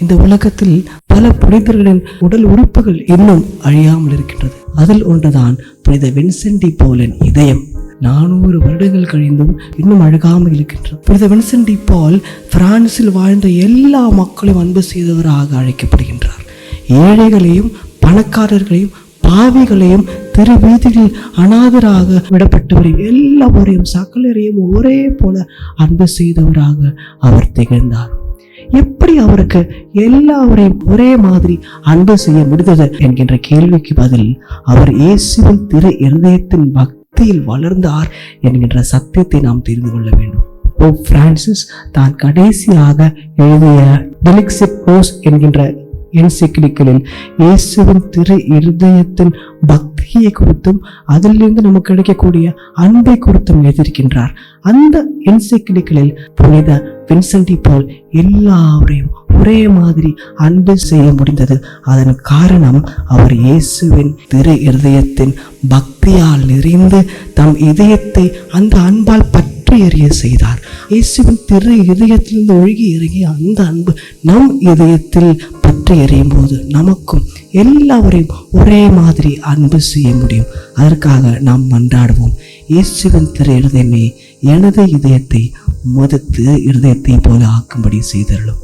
இந்த உலகத்தில் பல புனிதர்களின் உடல் உறுப்புகள் இன்னும் அழியாமல் இருக்கின்றது. அதில் ஒன்றுதான் புனித வின்சென்ட் டி பாலின் இதயம். 400 வருடங்கள் கழிந்தும் இன்னும் அழகாமல் இருக்கின்றார். புனித வின்சென்ட் டி பால் பிரான்சில் வாழ்ந்த எல்லா மக்களையும் அன்பு செய்தவராக அழைக்கப்படுகின்றார். ஏழைகளையும் பணக்காரர்களையும் பாவிகளையும் தெரு வீதிகளில் அநாதராக விடப்பட்டவரையும் எல்லாரையும் சகலரையும் ஒரே போல அன்பு செய்தவராக அவர் திகழ்ந்தார். எப்படி அவருக்கு எல்லாரையும் ஒரே மாதிரி அன்பு செய்ய முடிந்தது என்கின்ற கேள்விக்கு பதில், அவர் இயேசுவின் திரு இருதயத்தின் பக்தியில் வளர்ந்தார் என்கின்ற சத்தியத்தை நாம் தெரிந்து கொள்ள வேண்டும். போப் பிரான்சிஸ் தான் கடைசியாக எழுதிய டெலிக்சிட் ரோஸ் என்கின்ற என்சைக்ளிக்கலில் இயேசுவின் திரு இருதயத்தின் பக்தியை குறித்தும் அதிலிருந்து நமக்கு கிடைக்கக்கூடிய அன்பை குறித்தும் எழுதியிருக்கின்றார். அந்த என்சைக்ளிக்கலில் புனித வின்சென்ட் டி பால் எல்லாரையும் ஒரே மாதிரி அன்பு செய்ய முடிந்தது. அதன் காரணம் அவர் இயேசுவின் திரு இருதயத்தின் பக்தியால் நிறைந்து தம் இதயத்தை அந்த அன்பால் பற்றி எறிய செய்தார். இயேசுவின் திரு இதயத்திலிருந்து ஒழுகி இறங்கிய அந்த அன்பு நம் இதயத்தில் பற்றி எறியும் போது நமக்கும் எல்லாரையும் ஒரே மாதிரி அன்பு செய்ய முடியும். அதற்காக நாம் மன்றாடுவோம். இயேசுவின் திரு இருதயமே, எனது இதயத்தை உமது திரு இருதயத்தை போல ஆக்கும்படி செய்தருளும்.